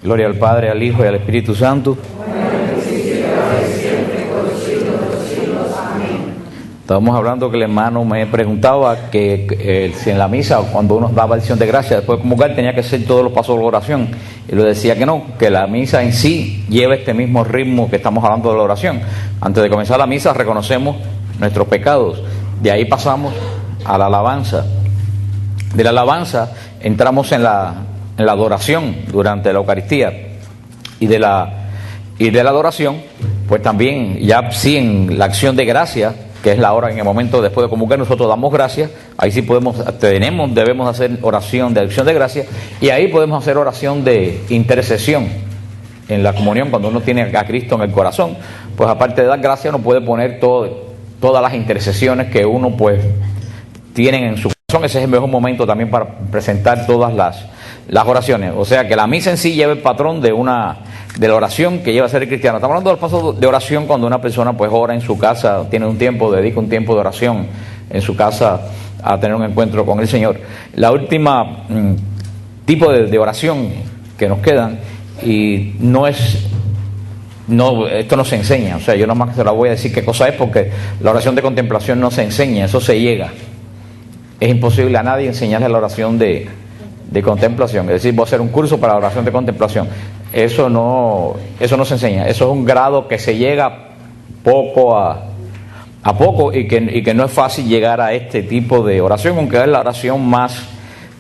Gloria al Padre, al Hijo y al Espíritu Santo. Estábamos hablando que el hermano me preguntaba que si en la misa, cuando uno daba acción de gracia, después de comulgar, tenía que hacer todos los pasos de la oración. Y le decía que no, que la misa en sí lleva este mismo ritmo que estamos hablando de la oración. Antes de comenzar la misa reconocemos nuestros pecados. De ahí pasamos a la alabanza. De la alabanza entramos en la adoración durante la Eucaristía. Y de la adoración, pues también ya sí en la acción de gracia, que es la hora en el momento después de comulgar, nosotros damos gracias. Ahí sí debemos hacer oración de acción de gracias, y ahí podemos hacer oración de intercesión en la comunión. Cuando uno tiene a Cristo en el corazón, pues aparte de dar gracias, uno puede poner todas las intercesiones que uno pues tiene en su corazón. Ese es el mejor momento también para presentar todas las oraciones. O sea que la misa en sí lleva el patrón de la oración que lleva a ser cristiano. Estamos hablando del paso de oración cuando una persona pues ora en su casa, tiene un tiempo, dedica un tiempo de oración en su casa a tener un encuentro con el Señor. La última tipo de oración que nos quedan, y esto no se enseña, o sea, yo nomás se la voy a decir qué cosa es, porque la oración de contemplación no se enseña, eso se llega. Es imposible a nadie enseñarle la oración de contemplación, es decir, voy a hacer un curso para la oración de contemplación. Eso no se enseña. Eso es un grado que se llega poco a poco, y que no es fácil llegar a este tipo de oración, aunque es la oración más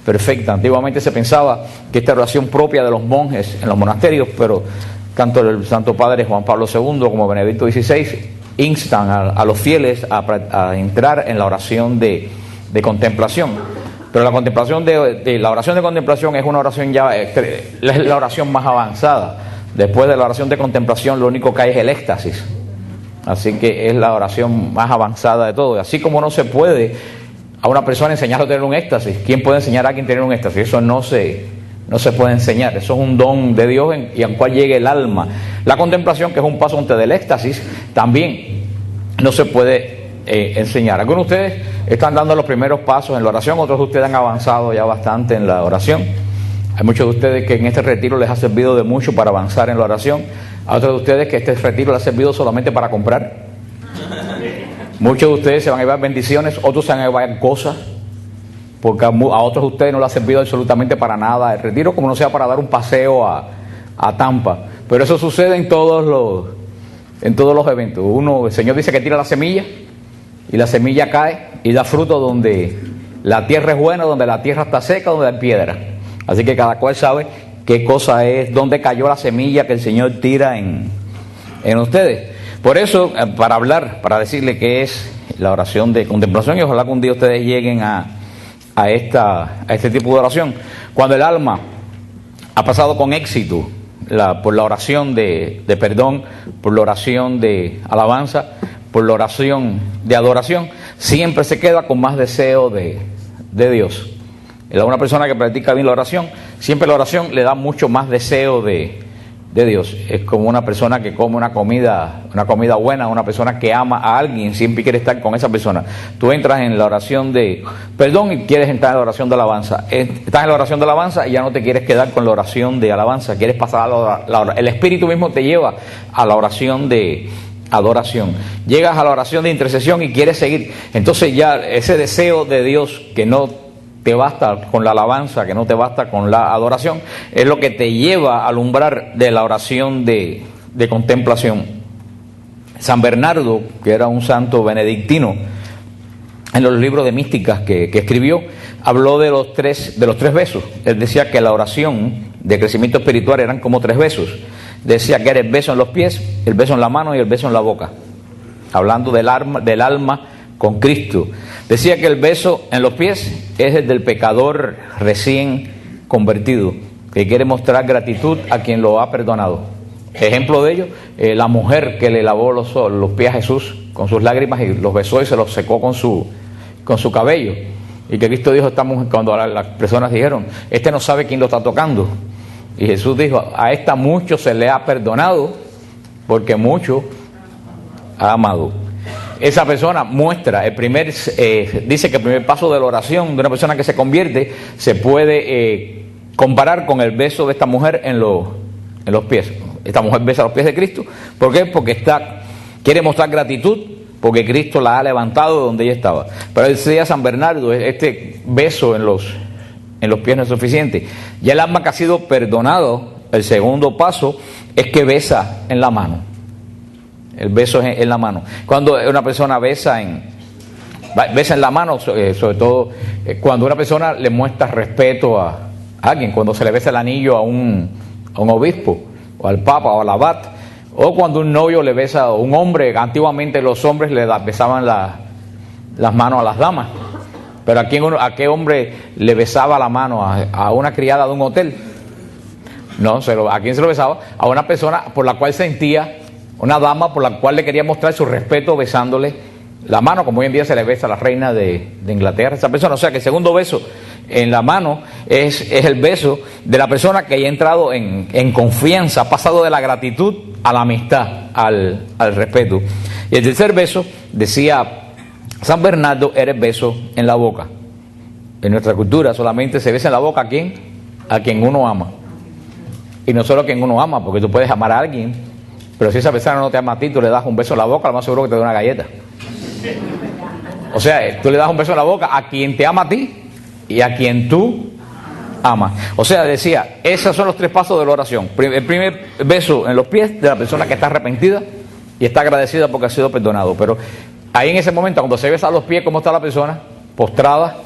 perfecta. Antiguamente se pensaba que esta oración propia de los monjes en los monasterios, pero tanto el Santo Padre Juan Pablo II como Benedicto XVI instan a los fieles a entrar en la oración de contemplación. Pero la contemplación la oración de contemplación es una oración ya, es la oración más avanzada. Después de la oración de contemplación, lo único que hay es el éxtasis. Así que es la oración más avanzada de todo. Así como no se puede a una persona enseñarle a tener un éxtasis, ¿quién puede enseñar a alguien a tener un éxtasis? Eso no se puede enseñar. Eso es un don de Dios y al cual llegue el alma. La contemplación, que es un paso antes del éxtasis, también no se puede enseñar. Algunos de ustedes están dando los primeros pasos en la oración, otros de ustedes han avanzado ya bastante en la oración. Hay muchos de ustedes que en este retiro les ha servido de mucho para avanzar en la oración. A otros de ustedes que este retiro les ha servido solamente para comprar. Muchos de ustedes se van a llevar bendiciones, otros se van a llevar cosas, porque a otros de ustedes no les ha servido absolutamente para nada el retiro, como no sea para dar un paseo a Tampa. Pero eso sucede en todos los eventos. El Señor dice que tira la semilla, y la semilla cae y da fruto donde la tierra es buena, donde la tierra está seca, donde hay piedra. Así que cada cual sabe qué cosa es, dónde cayó la semilla que el Señor tira en ustedes. Por eso, para decirle qué es la oración de contemplación, y ojalá que un día ustedes lleguen a este tipo de oración. Cuando el alma ha pasado con éxito por la oración de perdón, por la oración de alabanza, por la oración de adoración, siempre se queda con más deseo de Dios. Una persona que practica bien la oración, siempre la oración le da mucho más deseo de Dios. Es como una persona que come una comida buena, una persona que ama a alguien, siempre quiere estar con esa persona. Tú entras en la oración de perdón y quieres entrar en la oración de alabanza. Estás en la oración de alabanza y ya no te quieres quedar con la oración de alabanza, quieres pasar a la oración. El Espíritu mismo te lleva a la oración de adoración. Llegas a la oración de intercesión y quieres seguir. Entonces ya ese deseo de Dios, que no te basta con la alabanza, que no te basta con la adoración, es lo que te lleva al umbral de la oración de contemplación. San Bernardo, que era un santo benedictino, en los libros de místicas que escribió, habló de los tres besos. Él decía que la oración de crecimiento espiritual eran como 3 besos. Decía que era el beso en los pies, el beso en la mano y el beso en la boca, hablando del alma con Cristo. Decía que el beso en los pies es el del pecador recién convertido, que quiere mostrar gratitud a quien lo ha perdonado. Ejemplo de ello, la mujer que le lavó los pies a Jesús con sus lágrimas y los besó y se los secó con su cabello. Y que Cristo dijo, cuando las personas dijeron, este no sabe quién lo está tocando. Y Jesús dijo, a esta mucho se le ha perdonado, porque mucho ha amado. Esa persona muestra dice que el primer paso de la oración de una persona que se convierte se puede comparar con el beso de esta mujer en en los pies. Esta mujer besa los pies de Cristo. ¿Por qué? Porque quiere mostrar gratitud, porque Cristo la ha levantado de donde ella estaba. Pero decía San Bernardo, este beso en los pies no es suficiente. Ya el alma que ha sido perdonado, el segundo paso es que besa en la mano. El beso es en la mano. Cuando una persona besa en la mano, sobre todo cuando una persona le muestra respeto a alguien, cuando se le besa el anillo a un obispo, o al papa, o al abad, o cuando un novio le besa a un hombre. Antiguamente los hombres le besaban las manos a las damas, pero ¿a qué hombre le besaba la mano? ¿A una criada de un hotel? No, ¿a quién se lo besaba? A una persona por la cual sentía, una dama por la cual le quería mostrar su respeto besándole la mano, como hoy en día se le besa a la reina de Inglaterra, esa persona. O sea que el segundo beso en la mano es el beso de la persona que haya entrado en confianza, ha pasado de la gratitud a la amistad, al respeto. Y el tercer beso, decía San Bernardo, era el beso en la boca. En nuestra cultura solamente se besa en la boca a quien uno ama. Y no solo a quien uno ama, porque tú puedes amar a alguien, pero si esa persona no te ama a ti, tú le das un beso en la boca, lo más seguro que te da una galleta. O sea, tú le das un beso en la boca a quien te ama a ti y a quien tú amas. O sea, decía, esos son los tres pasos de la oración. El primer beso en los pies de la persona que está arrepentida y está agradecida porque ha sido perdonado. Pero ahí en ese momento, cuando se besa a los pies, ¿cómo está la persona? Postrada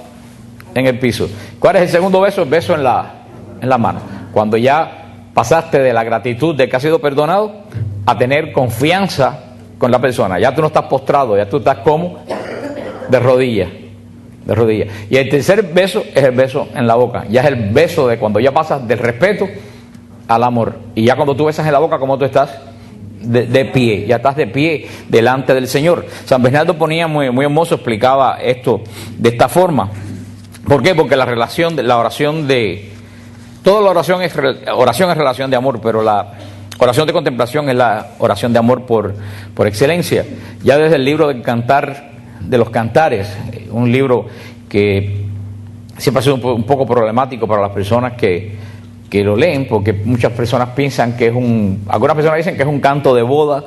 en el piso. ¿Cuál es el segundo beso? El beso en la mano. Cuando ya pasaste de la gratitud de que ha sido perdonado a tener confianza con la persona. Ya tú no estás postrado, ya tú estás como de rodillas. Y el tercer beso es el beso en la boca. Ya es el beso de cuando ya pasas del respeto al amor. Y ya cuando tú besas en la boca, ¿cómo tú estás? De pie. Ya estás de pie delante del Señor. San Bernardo ponía muy hermoso, explicaba esto de esta forma. ¿Por qué? Porque la oración toda la oración es relación de amor, pero la oración de contemplación es la oración de amor por excelencia. Ya desde el libro del Cantar de los Cantares, un libro que siempre ha sido un poco problemático para las personas que lo leen, porque muchas personas piensan que algunas personas dicen que es un canto de boda,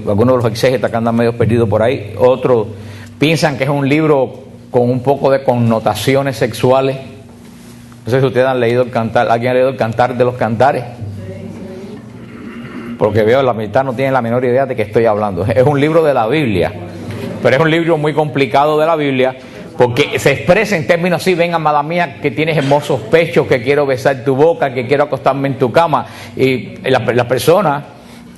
algunos de los exégetas que andan medio perdidos por ahí, otros piensan que es un libro con un poco de connotaciones sexuales. No sé si ustedes han leído ¿alguien ha leído el Cantar de los Cantares? Porque veo la mitad no tienen la menor idea de qué estoy hablando. Es un libro de la Biblia, pero es un libro muy complicado de la Biblia, porque se expresa en términos así: ven, amada mía, que tienes hermosos pechos, que quiero besar tu boca, que quiero acostarme en tu cama. Y las personas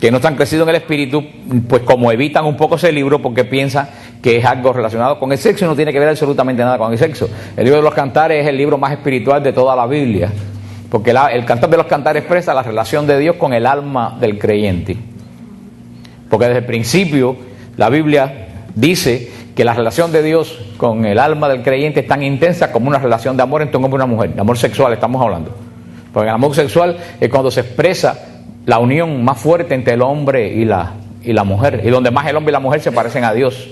que no están crecidos en el espíritu, pues como evitan un poco ese libro porque piensan que es algo relacionado con el sexo y no tiene que ver absolutamente nada con el sexo. El libro de los Cantares es el libro más espiritual de toda la Biblia, porque el Cantar de los Cantares expresa la relación de Dios con el alma del creyente. Porque desde el principio la Biblia dice que la relación de Dios con el alma del creyente es tan intensa como una relación de amor entre un hombre y una mujer. De amor sexual estamos hablando. Porque el amor sexual es cuando se expresa la unión más fuerte entre el hombre y la mujer, y donde más el hombre y la mujer se parecen a Dios.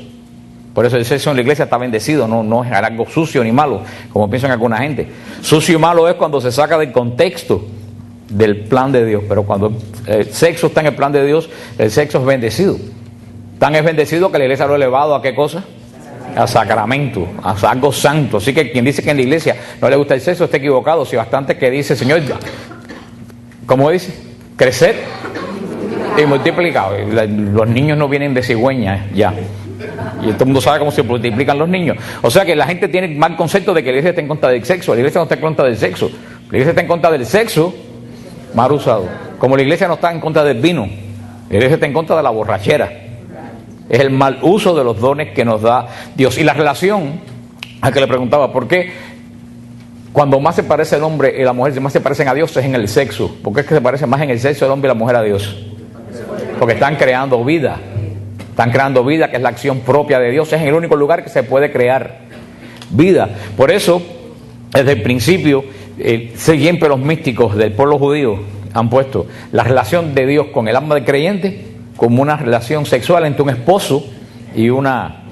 Por eso el sexo en la iglesia está bendecido, no es algo sucio ni malo, como piensan alguna gente. Sucio y malo es cuando se saca del contexto del plan de Dios, pero cuando el sexo está en el plan de Dios, el sexo es bendecido. Tan es bendecido que la iglesia lo ha elevado ¿a qué cosa? A sacramento, a algo santo. Así que quien dice que en la iglesia no le gusta el sexo está equivocado. Si bastante que dice, Señor, ¿cómo dice? Crecer y multiplicar. Los niños no vienen de cigüeña ya. Y todo el mundo sabe cómo se multiplican los niños. O sea que la gente tiene mal concepto de que la iglesia está en contra del sexo. La iglesia no está en contra del sexo. La iglesia está en contra del sexo mal usado. Como la iglesia no está en contra del vino, la iglesia está en contra de la borrachera. Es el mal uso de los dones que nos da Dios. Y la relación, a que le preguntaba, ¿por qué cuando más se parece el hombre y la mujer, más se parecen a Dios es en el sexo? ¿Por qué es que se parece más en el sexo el hombre y la mujer a Dios? Porque están creando vida. Están creando vida, que es la acción propia de Dios. Es en el único lugar que se puede crear vida. Por eso, desde el principio, siempre los místicos del pueblo judío han puesto la relación de Dios con el alma del creyente como una relación sexual entre un esposo y una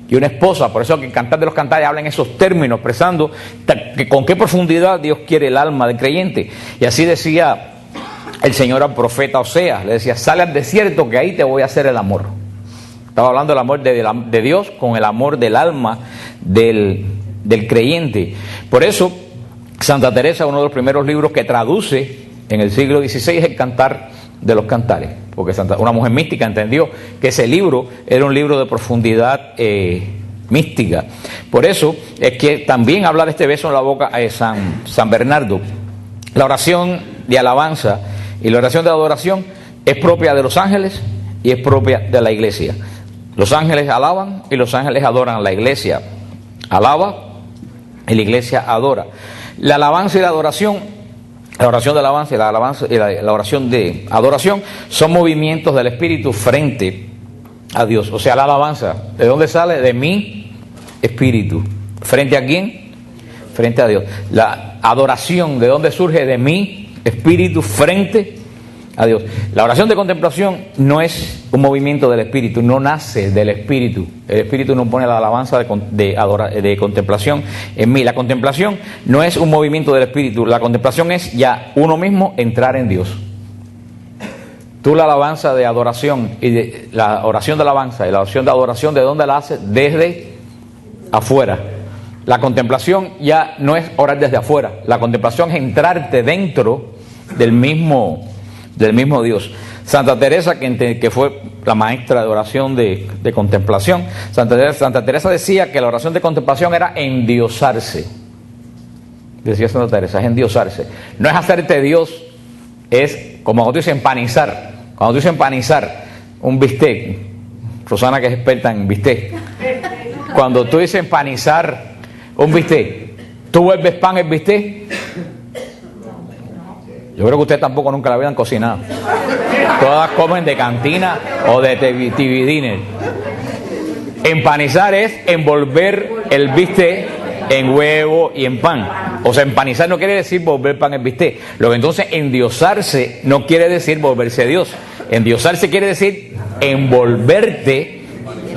esposa. Por eso que el Cantar de los Cantares habla en esos términos, expresando con qué profundidad Dios quiere el alma del creyente. Y así decía el Señor al profeta Oseas, le decía, sale al desierto que ahí te voy a hacer el amor. Estaba hablando del amor de Dios con el amor del alma del creyente. Por eso, Santa Teresa, uno de los primeros libros que traduce en el siglo XVI es el Cantar de los Cantares, porque una mujer mística entendió que ese libro era un libro de profundidad mística. Por eso es que también habla de este beso en la boca de San Bernardo. La oración de alabanza y la oración de adoración es propia de los ángeles y es propia de la iglesia. Los ángeles alaban y los ángeles adoran. La iglesia alaba y la iglesia adora. La alabanza y la adoración, la oración de alabanza y la oración de adoración son movimientos del espíritu frente a Dios. O sea, la alabanza, ¿de dónde sale? De mi espíritu. ¿Frente a quién? Frente a Dios. La adoración, ¿de dónde surge? De mi espíritu frente a Dios. La oración de contemplación no es un movimiento del espíritu, no nace del espíritu. El espíritu no pone la alabanza de contemplación en mí. La contemplación no es un movimiento del espíritu, la contemplación es ya uno mismo entrar en Dios. Tú la alabanza de adoración y la oración de alabanza y la oración de adoración, ¿de dónde la haces? Desde afuera. La contemplación ya no es orar desde afuera, la contemplación es entrarte dentro del mismo Dios. Santa Teresa, que fue la maestra de oración de contemplación, Santa Teresa decía que la oración de contemplación era endiosarse. Decía Santa Teresa, es endiosarse. No es hacerte Dios, es como cuando tú dices empanizar. Cuando tú dices empanizar un bistec, Rosana que es experta en bistec, cuando tú dices empanizar un bistec, ¿tú vuelves pan el bistec? Yo creo que ustedes tampoco nunca la habían cocinado. Todas comen de cantina o de TV Dinner. Empanizar es envolver el bistec en huevo y en pan. O sea, empanizar no quiere decir volver pan en bistec. Lo que entonces endiosarse no quiere decir volverse Dios. Endiosarse quiere decir envolverte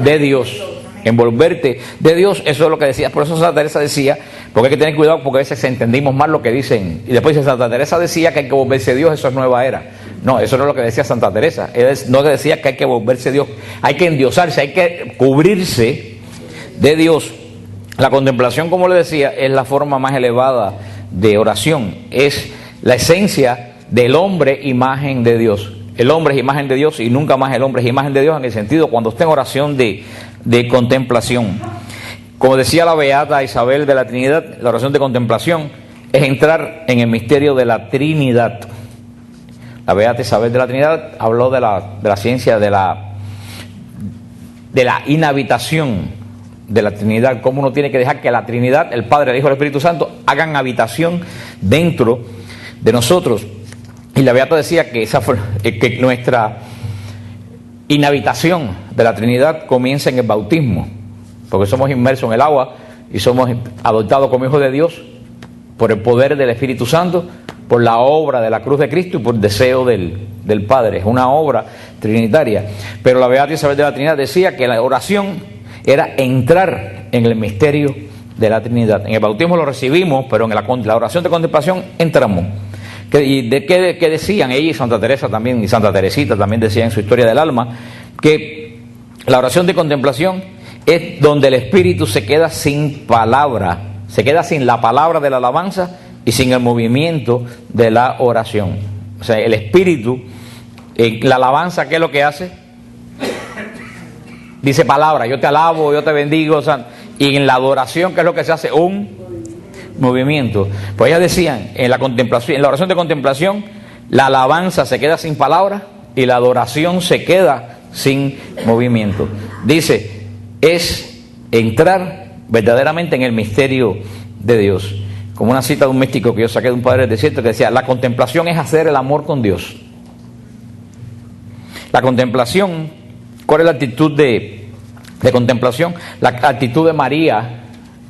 de Dios. Envolverte de Dios, eso es lo que decía. Por eso Santa Teresa decía, porque hay que tener cuidado porque a veces entendimos mal lo que dicen. Y después dice, Santa Teresa decía que hay que volverse Dios, eso es nueva era. No, eso no es lo que decía Santa Teresa. No decía que hay que volverse Dios, hay que endiosarse, hay que cubrirse de Dios. La contemplación, como le decía, es la forma más elevada de oración. Es la esencia del hombre imagen de Dios. El hombre es imagen de Dios y nunca más el hombre es imagen de Dios en el sentido cuando esté en oración de contemplación. Como decía la beata Isabel de la Trinidad, la oración de contemplación es entrar en el misterio de la Trinidad. La beata Isabel de la Trinidad habló de la ciencia de la inhabitación de la Trinidad, cómo uno tiene que dejar que la Trinidad, el Padre, el Hijo y el Espíritu Santo, hagan habitación dentro de nosotros. Y la beata decía que que nuestra inhabitación de la Trinidad comienza en el bautismo, porque somos inmersos en el agua y somos adoptados como hijos de Dios por el poder del Espíritu Santo, por la obra de la cruz de Cristo y por el deseo del Padre. Es una obra trinitaria. Pero la beata Isabel de la Trinidad decía que la oración era entrar en el misterio de la Trinidad. En el bautismo lo recibimos, pero en la oración de contemplación entramos. ¿Y de qué decían? Ella y Santa Teresa también, y Santa Teresita también decía en su historia del alma, que la oración de contemplación es donde el espíritu se queda sin palabra, se queda sin la palabra de la alabanza y sin el movimiento de la oración. O sea, el espíritu, la alabanza, ¿qué es lo que hace? Dice palabra, yo te alabo, yo te bendigo, o sea, y en la adoración, ¿qué es lo que se hace? Un movimiento. Pues ellas decían, en la contemplación, en la oración de contemplación, la alabanza se queda sin palabra y la adoración se queda sin movimiento. Dice, es entrar verdaderamente en el misterio de Dios. Como una cita de un místico que yo saqué de un padre del desierto que decía, la contemplación es hacer el amor con Dios. La contemplación, ¿cuál es la actitud de contemplación? La actitud de María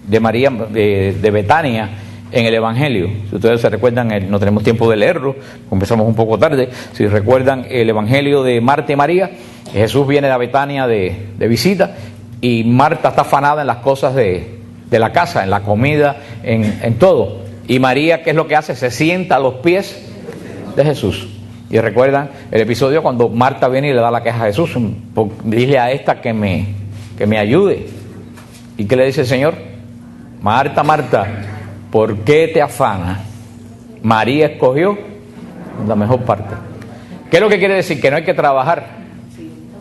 de Betania en el Evangelio. Si ustedes se recuerdan, no tenemos tiempo de leerlo, empezamos un poco tarde. Si recuerdan el Evangelio de Marta y María, Jesús viene a Betania de visita y Marta está afanada en las cosas de la casa, en la comida, en todo. Y María, ¿qué es lo que hace? Se sienta a los pies de Jesús. Y recuerdan el episodio cuando Marta viene y le da la queja a Jesús, dile a esta que me ayude. ¿Y qué le dice el Señor? Marta, Marta, ¿por qué te afanas? María escogió la mejor parte. ¿Qué es lo que quiere decir? Que no hay que trabajar.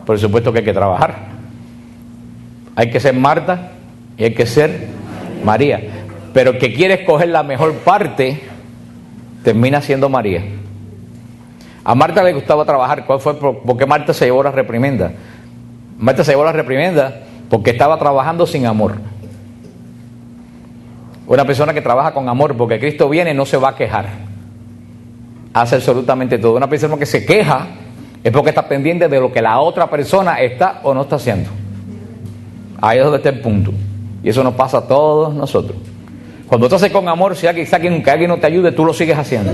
Por supuesto que hay que trabajar. Hay que ser Marta y hay que ser María. Pero el que quiere escoger la mejor parte termina siendo María. A Marta le gustaba trabajar. ¿Cuál fue? ¿Por qué Marta se llevó la reprimenda? Marta se llevó la reprimenda porque estaba trabajando sin amor. Una persona que trabaja con amor, porque Cristo viene, no se va a quejar. Hace absolutamente todo. Una persona que se queja es porque está pendiente de lo que la otra persona está o no está haciendo. Ahí es donde está el punto. Y eso nos pasa a todos nosotros. Cuando tú haces con amor, si alguien no te ayude, tú lo sigues haciendo.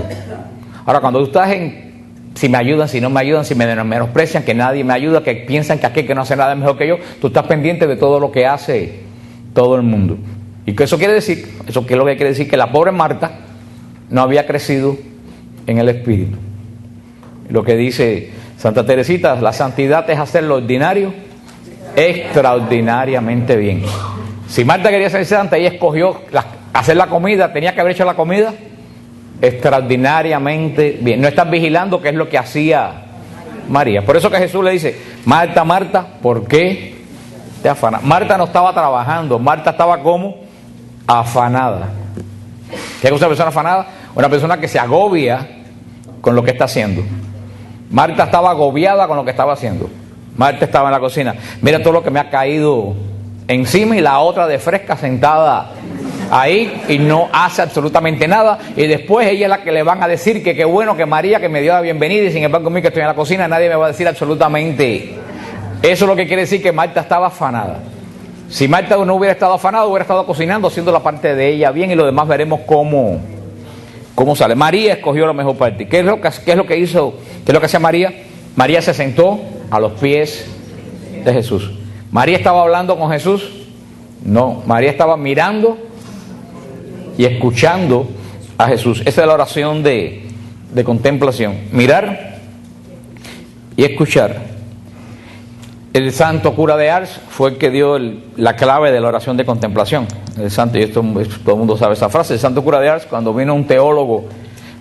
Ahora, cuando tú estás si me ayudan, si no me ayudan, si me menosprecian, que nadie me ayuda, que piensan que aquel que no hace nada es mejor que yo, tú estás pendiente de todo lo que hace todo el mundo. ¿Y qué eso quiere decir? Eso es lo que quiere decir, que la pobre Marta no había crecido en el Espíritu. Lo que dice Santa Teresita, la santidad es hacer lo ordinario extraordinariamente bien. Si Marta quería ser santa, ella escogió hacer la comida, tenía que haber hecho la comida extraordinariamente bien. No estás vigilando qué es lo que hacía María. Por eso que Jesús le dice, Marta, Marta, ¿por qué te afanas? Marta no estaba trabajando, Marta estaba como afanada. ¿Qué es una persona afanada? Una persona que se agobia con lo que está haciendo. Marta estaba agobiada con lo que estaba haciendo. Marta estaba en la cocina. Mira todo lo que me ha caído encima, y la otra de fresca sentada ahí y no hace absolutamente nada. Y después ella es la que le van a decir que qué bueno que María, que me dio la bienvenida, y sin embargo conmigo que estoy en la cocina, nadie me va a decir absolutamente. Eso es lo que quiere decir que Marta estaba afanada. Si Marta no hubiera estado afanada, hubiera estado cocinando, haciendo la parte de ella bien, y lo demás veremos cómo sale. María escogió la mejor parte. ¿Qué es lo que hizo? ¿Qué es lo que hacía María? María se sentó a los pies de Jesús. ¿María estaba hablando con Jesús? No, María estaba mirando y escuchando a Jesús. Esa es la oración de contemplación. Mirar y escuchar. El santo cura de Ars fue el que dio la clave de la oración de contemplación. El santo, y todo el mundo sabe esa frase, el santo cura de Ars, cuando vino un teólogo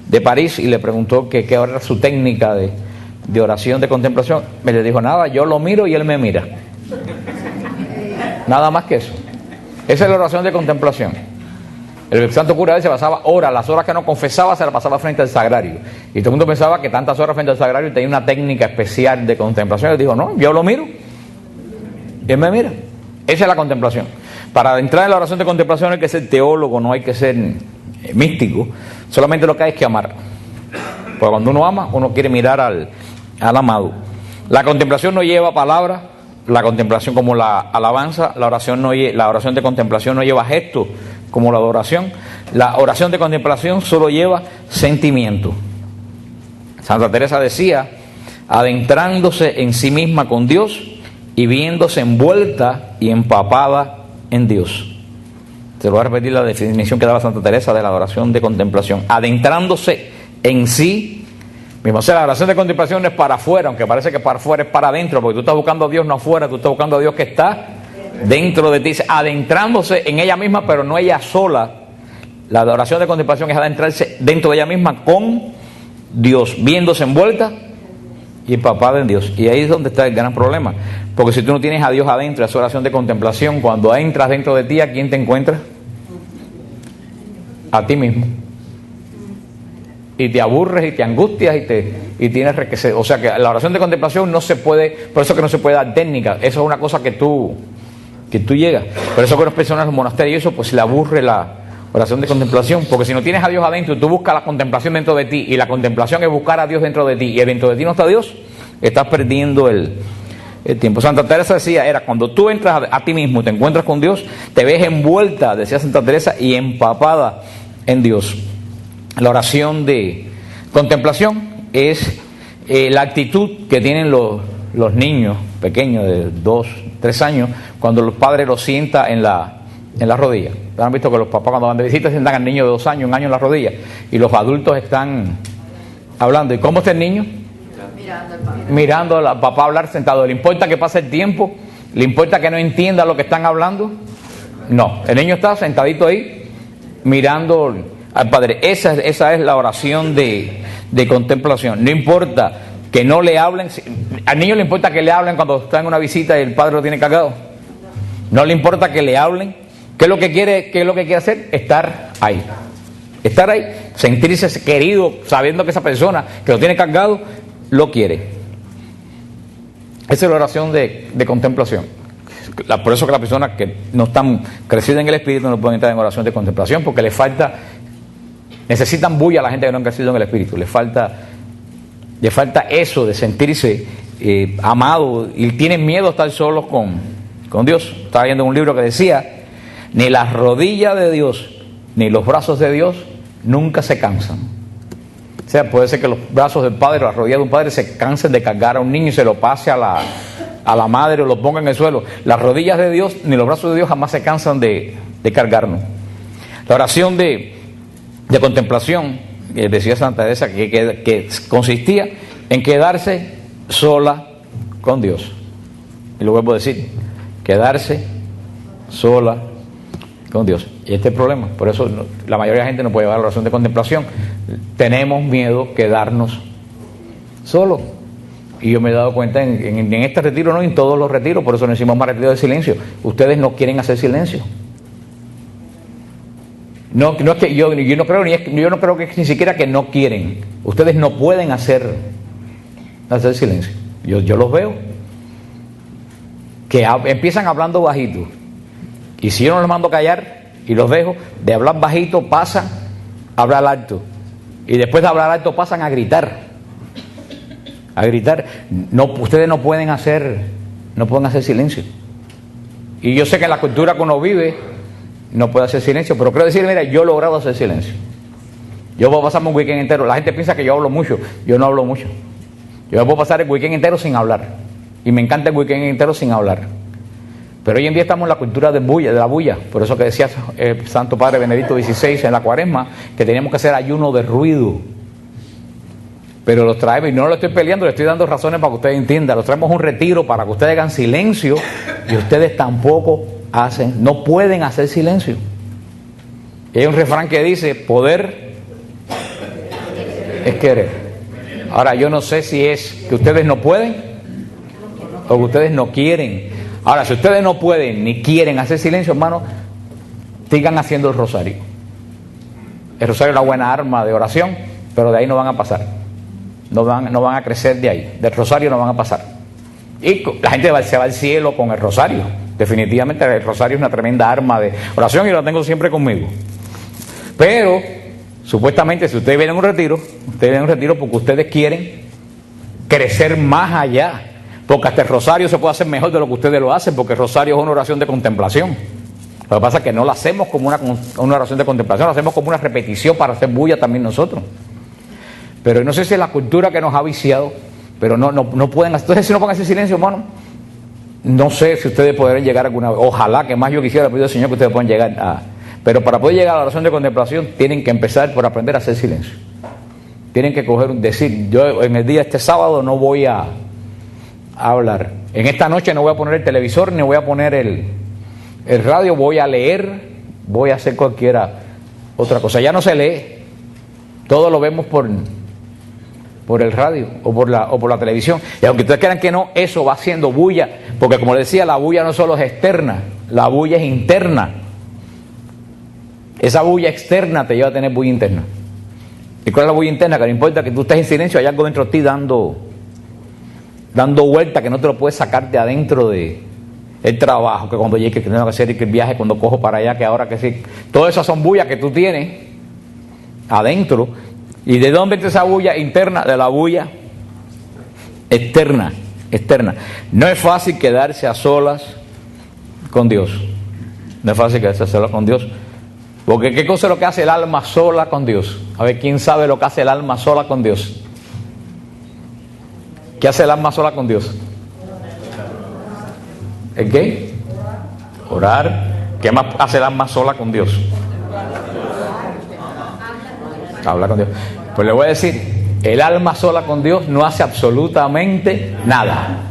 de París y le preguntó qué era su técnica de oración de contemplación, me le dijo, nada, yo lo miro y él me mira. Nada más que eso. Esa es la oración de contemplación. El santo cura de Ars se pasaba horas, las horas que no confesaba se las pasaba frente al sagrario. Y todo el mundo pensaba que tantas horas frente al sagrario tenía una técnica especial de contemplación. Él dijo, no, yo lo miro y él me mira. Esa es la contemplación. Para entrar en la oración de contemplación hay que ser teólogo, no hay que ser místico. Solamente lo que hay es que amar. Porque cuando uno ama, uno quiere mirar al amado. La contemplación no lleva palabras. La contemplación como la alabanza, la oración de contemplación no lleva gestos como la adoración. La oración de contemplación solo lleva sentimiento. Santa Teresa decía, adentrándose en sí misma con Dios y viéndose envuelta y empapada en Dios. Se lo voy a repetir la definición que daba Santa Teresa de la oración de contemplación. Adentrándose en sí mismo. O sea, la oración de contemplación no es para afuera, aunque parece que para afuera es para adentro, porque tú estás buscando a Dios no afuera, tú estás buscando a Dios que está dentro de ti, adentrándose en ella misma, pero no ella sola. La oración de contemplación es adentrarse dentro de ella misma con Dios, viéndose envuelta y empapada en Dios. Y ahí es donde está el gran problema, porque si tú no tienes a Dios adentro, esa oración de contemplación, cuando entras dentro de ti, ¿a quién te encuentras? A ti mismo. Y te aburres y te angustias y tienes que. O sea que la oración de contemplación no se puede, por eso que no se puede dar técnica, eso es una cosa que tú llegas. Por eso que las personas en los monasterios, eso pues le aburre la oración de contemplación, porque si no tienes a Dios adentro y tú buscas la contemplación dentro de ti, y la contemplación es buscar a Dios dentro de ti, y dentro de ti no está Dios, estás perdiendo el tiempo. Santa Teresa decía, cuando tú entras a ti mismo y te encuentras con Dios, te ves envuelta, decía Santa Teresa, y empapada en Dios. La oración de contemplación es la actitud que tienen los niños pequeños de 2, 3 años cuando los padres los sientan en la rodilla. ¿Han visto que los papás cuando van de visita sientan al niño de 2 años, 1 año en la rodilla, y los adultos están hablando? ¿Y cómo está el niño? mirando al papá hablar sentado. ¿Le importa que pase el tiempo? ¿Le importa que no entienda lo que están hablando? No, el niño está sentadito ahí mirando al padre. Esa es la oración de contemplación. No importa que no le hablen. Al niño le importa que le hablen cuando está en una visita y el padre lo tiene cargado. No le importa que le hablen. ¿Qué es lo que quiere hacer? Estar ahí. Estar ahí, sentirse querido, sabiendo que esa persona que lo tiene cargado lo quiere. Esa es la oración de contemplación. Por eso que las personas que no están crecidas en el espíritu no pueden entrar en oración de contemplación, porque necesitan bulla a la gente que no han crecido en el espíritu. Le falta eso de sentirse amado, y tienen miedo a estar solos con Dios. Estaba leyendo un libro que decía: ni las rodillas de Dios ni los brazos de Dios nunca se cansan. O sea, puede ser que los brazos del padre o las rodillas de un padre se cansen de cargar a un niño y se lo pase a la madre o lo ponga en el suelo. Las rodillas de Dios ni los brazos de Dios jamás se cansan de cargarnos. La oración de contemplación, decía Santa Teresa, que consistía en quedarse sola con Dios. Y lo vuelvo a decir, quedarse sola con Dios. Y este es el problema. Por eso la mayoría de la gente no puede llevar la oración de contemplación. Tenemos miedo quedarnos solos. Y yo me he dado cuenta en este retiro, no en todos los retiros, por eso no hicimos más retiro de silencio. Ustedes no quieren hacer silencio. No es que yo no creo que ni siquiera que no quieren. Ustedes no pueden hacer silencio. Yo los veo que empiezan hablando bajito. Y si yo no los mando callar y los dejo, de hablar bajito pasan a hablar alto. Y después de hablar alto pasan a gritar. No, ustedes no pueden hacer silencio. Y yo sé que en la cultura que uno vive no puede hacer silencio, pero quiero decir, mira, yo he logrado hacer silencio. Yo puedo pasarme un weekend entero. La gente piensa que yo hablo mucho. Yo no hablo mucho. Yo puedo pasar el weekend entero sin hablar. Y me encanta el weekend entero sin hablar. Pero hoy en día estamos en la cultura de la bulla. Por eso que decía el Santo Padre Benedicto XVI en la Cuaresma, que teníamos que hacer ayuno de ruido. Pero los traemos, y no lo estoy peleando, le estoy dando razones para que ustedes entiendan. Los traemos a un retiro para que ustedes hagan silencio, y ustedes tampoco no pueden hacer silencio. Y hay un refrán que dice: poder es querer. Ahora, yo no sé si es que ustedes no pueden o que ustedes no quieren. Ahora, si ustedes no pueden ni quieren hacer silencio, hermano, sigan haciendo el rosario. El rosario es una buena arma de oración, pero de ahí no van a pasar. No van a crecer de ahí. Del rosario no van a pasar. Y la gente se va al cielo con el rosario. Definitivamente el rosario es una tremenda arma de oración y lo tengo siempre conmigo. Pero, supuestamente, si ustedes vienen a un retiro, porque ustedes quieren crecer más allá. Porque hasta el rosario se puede hacer mejor de lo que ustedes lo hacen, porque el rosario es una oración de contemplación. Lo que pasa es que no la hacemos como una oración de contemplación, la hacemos como una repetición para hacer bulla también nosotros. Pero no sé si es la cultura que nos ha viciado, pero no pueden. Entonces, si no pueden hacer silencio, hermano, no sé si ustedes podrán llegar alguna vez. Ojalá, que más yo quisiera pedir al Señor que ustedes puedan llegar a. Pero para poder llegar a la oración de contemplación, tienen que empezar por aprender a hacer silencio. Tienen que decir: yo en el día este sábado no voy a hablar. En esta noche no voy a poner el televisor, ni voy a poner el radio, voy a leer, voy a hacer cualquier otra cosa. Ya no se lee, todo lo vemos por el radio o por la televisión. Y aunque ustedes crean que no, eso va haciendo bulla, porque como les decía, la bulla no solo es externa, la bulla es interna. Esa bulla externa te lleva a tener bulla interna. ¿Y cuál es la bulla interna? Que no importa que tú estés en silencio, hay algo dentro de ti dando vuelta, que no te lo puedes sacar de adentro de el trabajo, que cuando llegue, que tengo que hacer, y que el viaje, cuando cojo para allá, que ahora que sí. Todas esas son bullas que tú tienes adentro. ¿Y de dónde está esa bulla interna? De la bulla externa. No es fácil quedarse a solas con Dios. No es fácil quedarse a solas con Dios. Porque ¿qué cosa es lo que hace el alma sola con Dios? A ver, ¿quién sabe lo que hace el alma sola con Dios? ¿Qué hace el alma sola con Dios? ¿El qué? Orar. ¿Qué más hace el alma sola con Dios? Habla con Dios. Pues le voy a decir, El alma sola con Dios no hace absolutamente nada.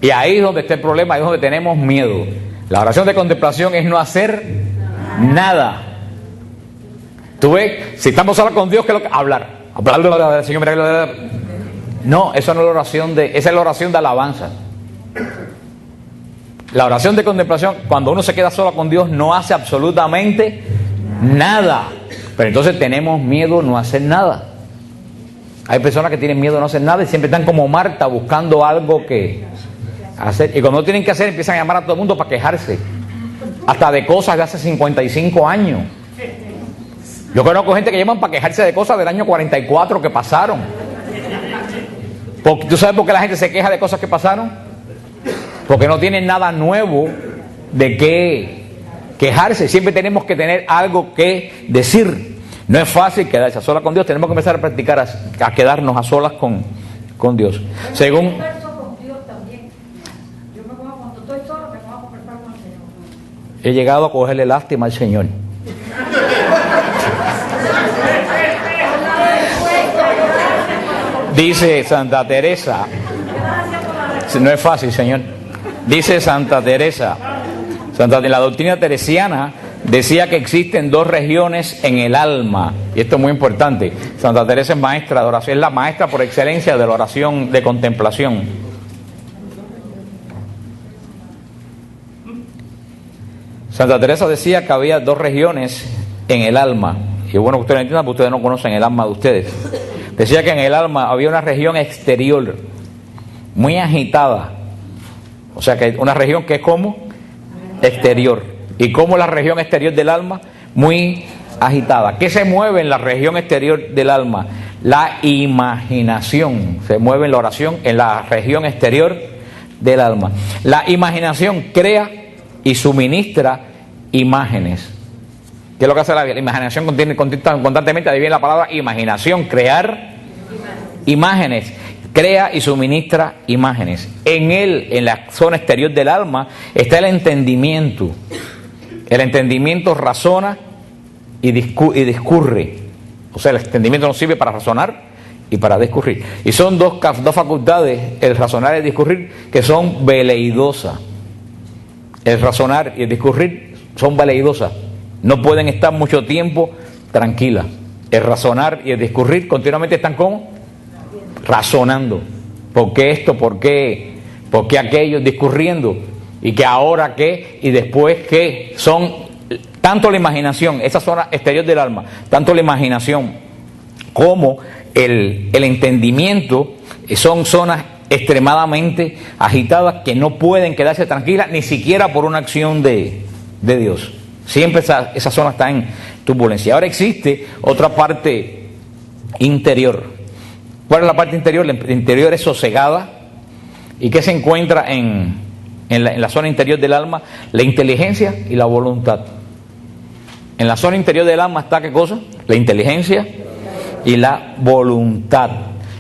Y ahí es donde está el problema, ahí es donde tenemos miedo. La oración de contemplación es no hacer nada. Tú ves, si estamos solas con Dios, ¿qué es lo que? Hablar, Señor, no, eso no es la oración esa es la oración de alabanza. La oración de contemplación, cuando uno se queda sola con Dios, no hace absolutamente nada. Pero entonces tenemos miedo a no hacer nada. Hay personas que tienen miedo a no hacer nada y siempre están como Marta buscando algo que hacer. Y cuando no tienen que hacer, empiezan a llamar a todo el mundo para quejarse. Hasta de cosas de hace 55 años. Yo conozco gente que llaman para quejarse de cosas del año 44 que pasaron. Porque, ¿tú sabes por qué la gente se queja de cosas que pasaron? Porque no tienen nada nuevo de qué quejarse. Siempre tenemos que tener algo que decir. No es fácil quedarse a solas con Dios. Tenemos que empezar a practicar a quedarnos a solas con Dios. Según... He llegado a cogerle lástima al Señor. Dice Santa Teresa, no es fácil, Señor. Dice Santa Teresa, la doctrina teresiana decía que existen dos regiones en el alma. Y esto es muy importante. Santa Teresa es maestra de oración, es la maestra por excelencia de la oración de contemplación. Santa Teresa decía que había dos regiones en el alma. Y bueno que ustedes lo entiendan, porque ustedes no conocen el alma de ustedes. Decía que en el alma había una región exterior, muy agitada. O sea que una región que es como exterior. Y como la región exterior del alma, muy agitada. ¿Qué se mueve en la región exterior del alma? La imaginación. Se mueve en la oración en la región exterior del alma. La imaginación crea y suministra imágenes. ¿Qué es lo que hace la imaginación? Contiene constantemente, ahí viene la palabra imaginación, crear imágenes. Crea y suministra imágenes. En la zona exterior del alma, está el entendimiento. El entendimiento razona y discurre. O sea, el entendimiento nos sirve para razonar y para discurrir. Y son dos facultades, el razonar y el discurrir, que son veleidosas. El razonar y el discurrir son veleidosas. No pueden estar mucho tiempo tranquilas. El razonar y el discurrir continuamente están como razonando. ¿Por qué esto? ¿Por qué aquello? Discurriendo. ¿Y que ahora qué? ¿Y después qué? Son tanto la imaginación, esa zona exterior del alma, tanto la imaginación como el entendimiento, son zonas extremadamente agitadas que no pueden quedarse tranquilas ni siquiera por una acción de Dios. Siempre esa zona está en turbulencia. Ahora existe otra parte interior. ¿Cuál es la parte interior? La interior es sosegada. ¿Y qué se encuentra en la zona interior del alma? La inteligencia y la voluntad. En la zona interior del alma está ¿qué cosa? La inteligencia y la voluntad.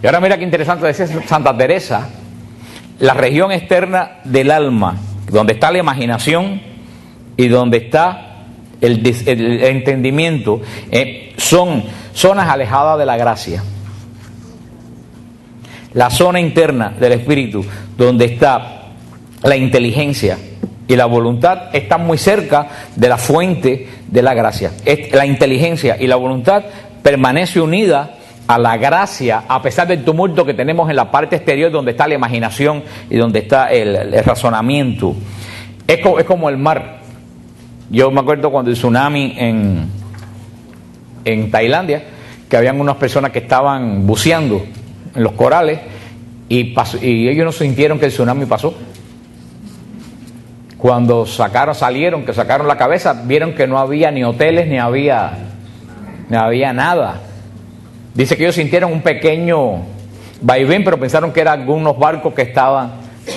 Y ahora mira qué interesante, decía Santa Teresa, la región externa del alma, donde está la imaginación y donde está el entendimiento, son zonas alejadas de la gracia. La zona interna del espíritu, donde está la inteligencia y la voluntad, están muy cerca de la fuente de la gracia. La inteligencia y la voluntad permanece unida a la gracia, a pesar del tumulto que tenemos en la parte exterior, donde está la imaginación y donde está el razonamiento. Es como el mar. Yo me acuerdo cuando el tsunami en Tailandia, que habían unas personas que estaban buceando en los corales y ellos no sintieron que el tsunami pasó. Cuando sacaron la cabeza, vieron que no había ni hoteles, ni había nada. Dice que ellos sintieron un pequeño vaivén, pero pensaron que eran algunos barcos que estaban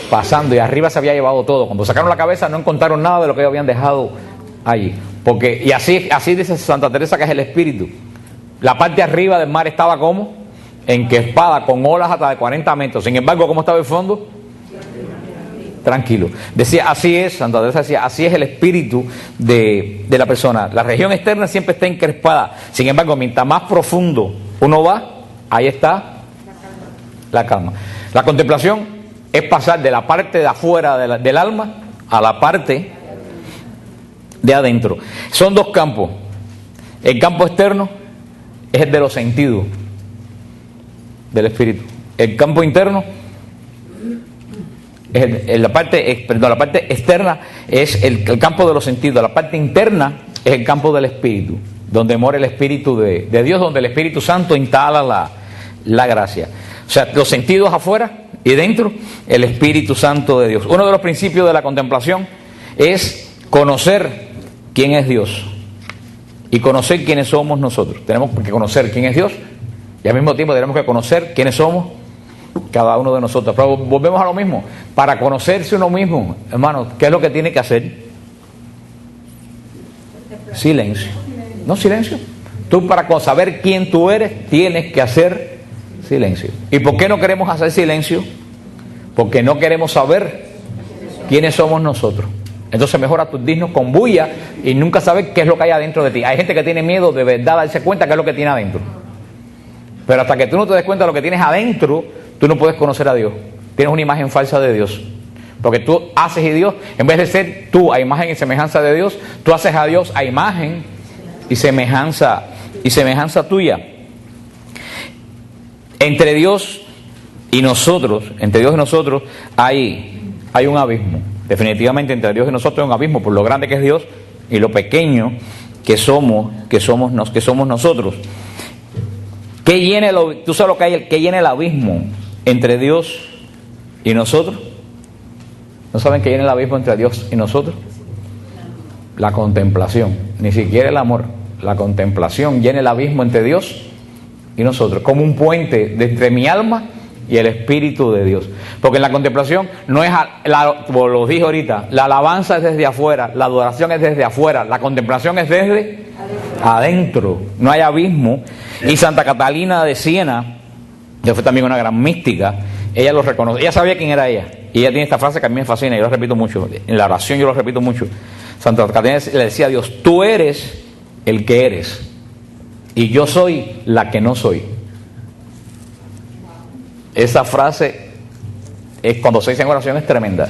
pasando y arriba se había llevado todo. Cuando sacaron la cabeza no encontraron nada de lo que ellos habían dejado allí. Y así dice Santa Teresa, que es el espíritu. La parte arriba del mar estaba como enquespada, con olas hasta de 40 metros. Sin embargo, ¿cómo estaba el fondo? Tranquilo. Decía, así es, Santa Teresa decía, así es el espíritu de la persona. La región externa siempre está encrespada. Sin embargo, mientras más profundo uno va, ahí está la calma. La contemplación es pasar de la parte de afuera del alma a la parte de adentro. Son dos campos. El campo externo es el de los sentidos del espíritu. El campo interno es la parte externa es el campo de los sentidos. La parte interna es el campo del espíritu, donde mora el espíritu de Dios, donde el Espíritu Santo instala la gracia. O sea, los sentidos afuera y dentro, el Espíritu Santo de Dios. Uno de los principios de la contemplación es conocer quién es Dios y conocer quiénes somos nosotros. Tenemos que conocer quién es Dios y al mismo tiempo tenemos que conocer quiénes somos cada uno de nosotros. Pero volvemos a lo mismo. Para conocerse uno mismo, hermano, ¿qué es lo que tiene que hacer? Silencio. No, silencio. Tú, para saber quién tú eres, tienes que hacer silencio. ¿Y por qué no queremos hacer silencio? Porque no queremos saber quiénes somos nosotros. Entonces mejor aturdirnos con bulla y nunca saber qué es lo que hay adentro de ti. Hay gente que tiene miedo de verdad darse cuenta qué es lo que tiene adentro. Pero hasta que tú no te des cuenta de lo que tienes adentro, tú no puedes conocer a Dios. Tienes una imagen falsa de Dios. Porque tú haces a Dios, en vez de ser tú a imagen y semejanza de Dios, tú haces a Dios a imagen y semejanza tuya. Entre Dios y nosotros hay un abismo. Definitivamente entre Dios y nosotros hay un abismo por lo grande que es Dios y lo pequeño que somos nosotros. ¿Tú sabes lo que hay, que llena el abismo entre Dios y nosotros? ¿No saben qué llena el abismo entre Dios y nosotros? La contemplación, ni siquiera el amor. La contemplación llena el abismo entre Dios y nosotros, como un puente entre mi alma y el Espíritu de Dios. Porque en la contemplación no es, como lo dije ahorita, la alabanza es desde afuera, la adoración es desde afuera, la contemplación es desde adentro. No hay abismo. Y Santa Catalina de Siena, que fue también una gran mística, ella lo reconoce, ella sabía quién era ella. Y ella tiene esta frase que a mí me fascina, yo lo repito mucho, en la oración yo lo repito mucho. Santa Catalina le decía a Dios: tú eres el que eres y yo soy la que no soy. Esa frase es, cuando se dice en oración, es tremenda.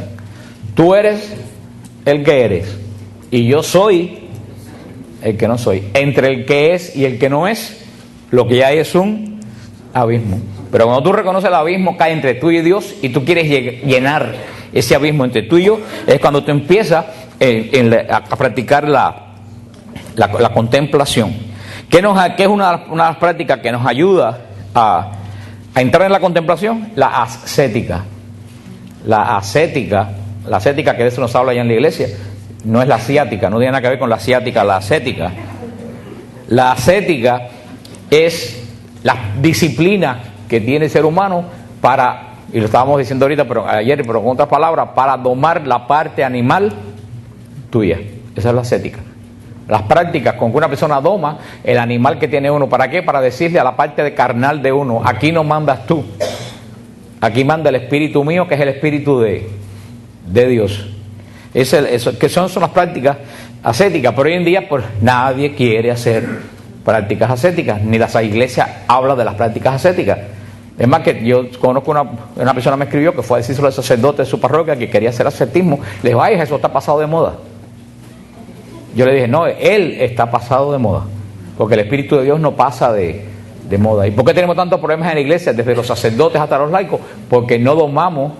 Tú eres el que eres y yo soy el que no soy. Entre el que es y el que no es, lo que hay es un abismo. Pero cuando tú reconoces el abismo que hay entre tú y Dios y tú quieres llenar ese abismo entre tú y yo, es cuando tú empiezas a practicar la contemplación. ¿Qué es una de las prácticas que nos ayuda a entrar en la contemplación? La ascética. La ascética, que de eso nos habla ya en la iglesia, no es la asiática, no tiene nada que ver con la asiática, la ascética. La ascética es la disciplina que tiene el ser humano para, y lo estábamos diciendo ahorita, ayer, pero con otras palabras, para domar la parte animal tuya. Esa es la ascética. Las prácticas con que una persona doma el animal que tiene uno. ¿Para qué? Para decirle a la parte de carnal de uno: aquí no mandas tú, aquí manda el espíritu mío, que es el espíritu de Dios. Que son las prácticas ascéticas. Pero hoy en día pues nadie quiere hacer prácticas ascéticas, ni la iglesia habla de las prácticas ascéticas. Es más, que yo conozco una persona me escribió que fue a decirse al sacerdote de su parroquia que quería hacer ascetismo. Le dijo: ay, eso está pasado de moda. Yo le dije: no, él está pasado de moda, porque el Espíritu de Dios no pasa de moda. ¿Y por qué tenemos tantos problemas en la iglesia, desde los sacerdotes hasta los laicos? Porque no domamos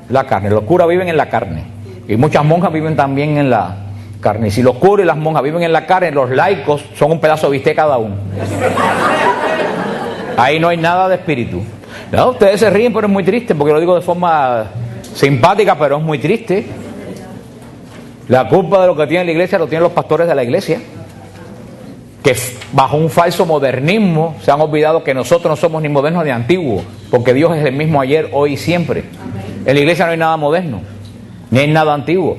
la carne. Los curas viven en la carne y muchas monjas viven también en la carne. Y si los curas y las monjas viven en la carne, los laicos son un pedazo de bistec cada uno. Ahí no hay nada de espíritu. No, ustedes se ríen, pero es muy triste, porque lo digo de forma simpática, pero es muy triste. La culpa de lo que tiene la iglesia lo tienen los pastores de la iglesia, que bajo un falso modernismo se han olvidado que nosotros no somos ni modernos ni antiguos, porque Dios es el mismo ayer, hoy y siempre. En la iglesia no hay nada moderno, ni hay nada antiguo.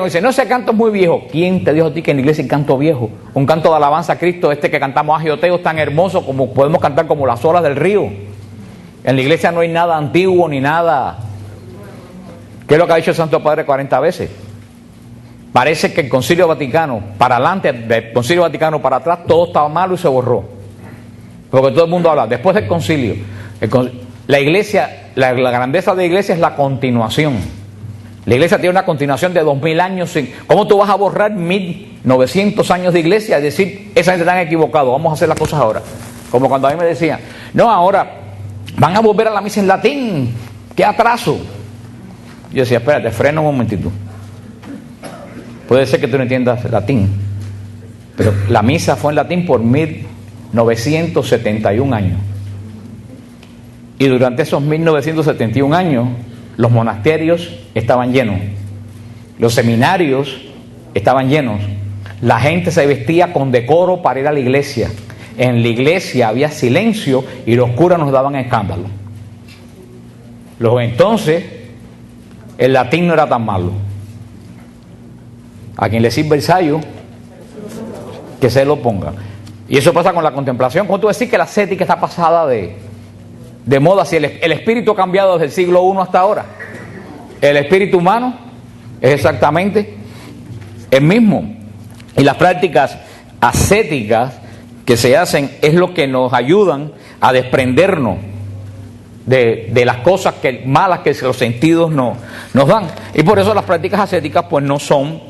Dice: no, ese canto es muy viejo. ¿Quién te dijo a ti que en la iglesia hay canto viejo? Un canto de alabanza a Cristo, este que cantamos agioteo, es tan hermoso como podemos cantar como las olas del río. En la iglesia no hay nada antiguo ni nada. ¿Qué es lo que ha dicho el Santo Padre 40 veces? Parece que el Concilio Vaticano, para adelante, del Concilio Vaticano para atrás, todo estaba malo y se borró. Porque todo el mundo habla, después del concilio, la iglesia, la grandeza de la iglesia es la continuación. La iglesia tiene una continuación de 2000 años. ¿Cómo tú vas a borrar 1900 años de iglesia y decir, esa gente está equivocado, vamos a hacer las cosas ahora? Como cuando a mí me decían, no, ahora van a volver a la misa en latín, qué atraso. Yo decía, espérate, frena un momentito. Puede ser que tú no entiendas latín, pero la misa fue en latín por 1971 años. Y durante esos 1971 años, los monasterios estaban llenos, los seminarios estaban llenos, la gente se vestía con decoro para ir a la iglesia. En la iglesia había silencio y los curas nos daban escándalo. Entonces, el latín no era tan malo. A quien le sirve el sayo, que se lo ponga. Y eso pasa con la contemplación. ¿Cómo tú decís que la ascética está pasada de moda? Si el espíritu ha cambiado desde el siglo I hasta ahora. El espíritu humano es exactamente el mismo. Y las prácticas ascéticas que se hacen es lo que nos ayudan a desprendernos de las cosas malas que los sentidos nos dan. Y por eso las prácticas ascéticas pues no son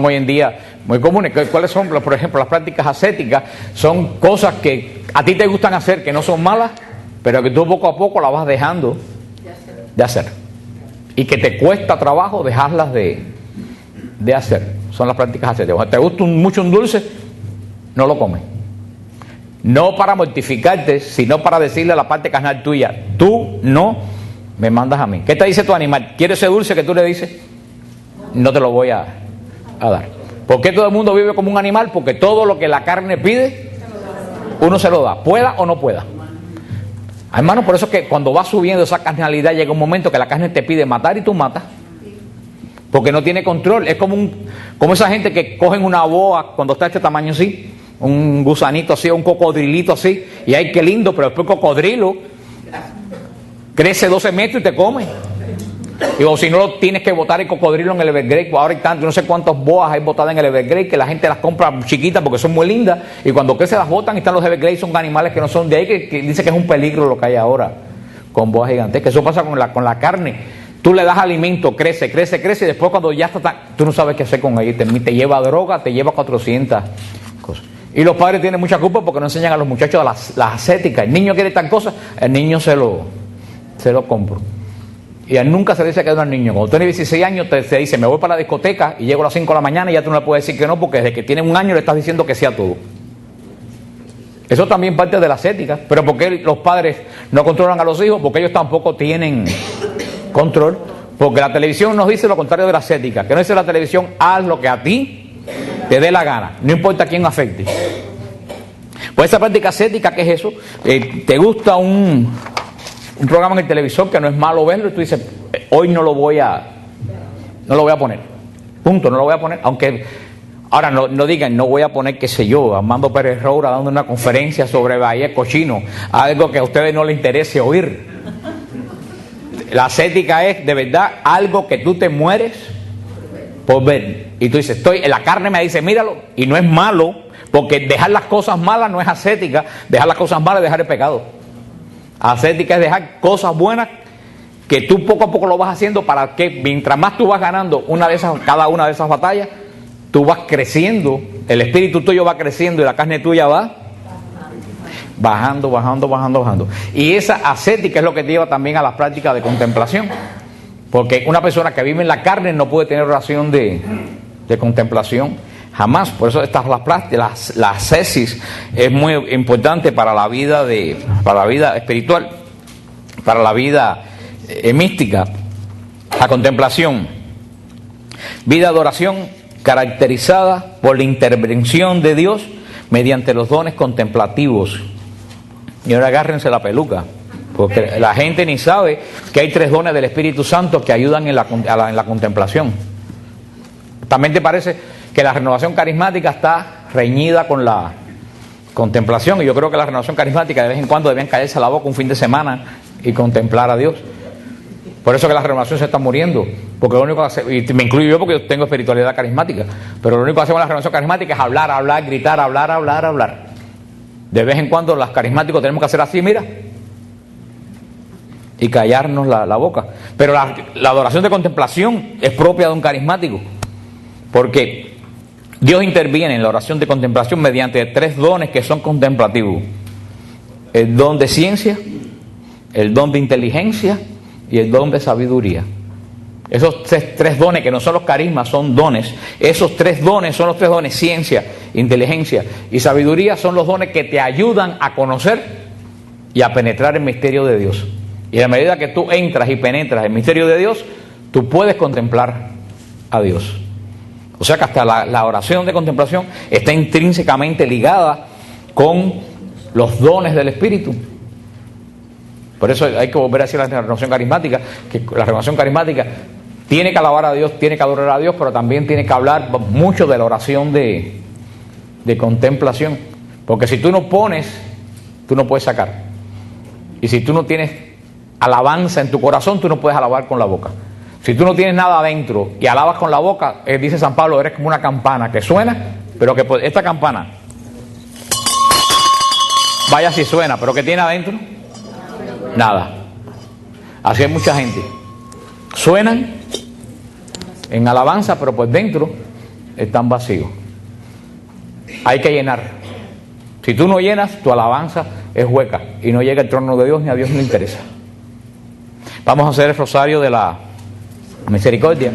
hoy en día muy comunes. ¿Cuáles son? Por ejemplo, las prácticas ascéticas son cosas que a ti te gustan hacer, que no son malas, pero que tú poco a poco las vas dejando de hacer. Y que te cuesta trabajo dejarlas de hacer. Son las prácticas ascéticas. Cuando te gusta mucho un dulce, no lo comes. No para mortificarte, sino para decirle a la parte carnal tuya, tú no me mandas a mí. ¿Qué te dice tu animal? ¿Quieres ese dulce que tú le dices? No te lo voy a dar. ¿Por qué todo el mundo vive como un animal? Porque todo lo que la carne pide, uno se lo da, pueda o no pueda. Hermano, por eso es que cuando va subiendo esa carnalidad llega un momento que la carne te pide matar y tú matas. Porque no tiene control. Es como esa gente que cogen una boa cuando está de este tamaño así, un gusanito así, un cocodrilito así, y ay, qué lindo, pero después el cocodrilo crece 12 metros y te come. Y o si no, lo tienes que botar el cocodrilo en el Evergrey. Ahora hay tanto, no sé cuántas boas hay botadas en el Evergrey, que la gente las compra chiquitas porque son muy lindas, y cuando crece las botan y están los Evergrey, son animales que no son de ahí, que dice que es un peligro lo que hay ahora con boas gigantes. Que eso pasa con la carne. Tú le das alimento, crece, y después cuando ya está tú no sabes qué hacer con ella. Te lleva droga, te lleva 400 cosas. Y los padres tienen mucha culpa porque no enseñan a los muchachos las ascéticas. El niño quiere tal cosa, el niño se lo compra. Y a él nunca se dice que es un niño. Cuando tiene 16 años te dice, me voy para la discoteca y llego a las 5 de la mañana y ya tú no le puedes decir que no, porque desde que tiene un año le estás diciendo que sí a todo. Eso también parte de la ascética. Pero ¿por qué los padres no controlan a los hijos? Porque ellos tampoco tienen control. Porque la televisión nos dice lo contrario de la ascética. Que no dice la televisión, haz lo que a ti te dé la gana, no importa quién afecte. Pues esa práctica ascética, ¿qué es eso? Te gusta un programa en el televisor que no es malo verlo y tú dices, hoy no lo voy a poner. Punto, no lo voy a poner. Aunque ahora no digan, no voy a poner, qué sé yo, Armando Pérez Roura dando una conferencia sobre Bahía Cochino, algo que a ustedes no les interese oír. La ascética es de verdad algo que tú te mueres por ver. Y tú dices, la carne me dice, míralo, y no es malo, porque dejar las cosas malas no es ascética, dejar las cosas malas es dejar el pecado. Ascética es dejar cosas buenas que tú poco a poco lo vas haciendo para que mientras más tú vas ganando cada una de esas batallas, tú vas creciendo, el espíritu tuyo va creciendo y la carne tuya va bajando. Y esa ascética es lo que te lleva también a las prácticas de contemplación. Porque una persona que vive en la carne no puede tener oración de contemplación jamás. Por eso la ascesis es muy importante para la vida espiritual, para la vida mística. La contemplación, vida de oración caracterizada por la intervención de Dios mediante los dones contemplativos. Y ahora agárrense la peluca, porque la gente ni sabe que hay 3 dones del Espíritu Santo que ayudan en la contemplación. También te parece que la renovación carismática está reñida con la contemplación, y yo creo que la renovación carismática de vez en cuando debían caerse a la boca un fin de semana y contemplar a Dios. Por eso que la renovación se está muriendo, porque lo único que hace, y me incluyo yo porque yo tengo espiritualidad carismática, pero lo único que hacemos en la renovación carismática es hablar, gritar, hablar. De vez en cuando las carismáticos tenemos que hacer así, mira, y callarnos la boca. Pero la adoración de contemplación es propia de un carismático, porque Dios interviene en la oración de contemplación mediante 3 dones que son contemplativos: el don de ciencia, el don de inteligencia y el don de sabiduría. Esos tres dones, que no son los carismas, son dones. Esos 3 dones son los 3 dones: ciencia, inteligencia y sabiduría. Son los dones que te ayudan a conocer y a penetrar el misterio de Dios. Y a la medida que tú entras y penetras el misterio de Dios, tú puedes contemplar a Dios. O sea que hasta la oración de contemplación está intrínsecamente ligada con los dones del Espíritu. Por eso hay que volver a decir la renovación carismática, que la renovación carismática tiene que alabar a Dios, tiene que adorar a Dios, pero también tiene que hablar mucho de la oración de contemplación. Porque si tú no pones, tú no puedes sacar. Y si tú no tienes alabanza en tu corazón, tú no puedes alabar con la boca. Si tú no tienes nada adentro y alabas con la boca, dice San Pablo, eres como una campana que suena, pero que esta campana, vaya si suena, pero que tiene adentro, nada. Así hay mucha gente. Suenan en alabanza, pero por dentro están vacíos. Hay que llenar. Si tú no llenas, tu alabanza es hueca y no llega al trono de Dios, ni a Dios le interesa. Vamos a hacer el rosario de la misericordia.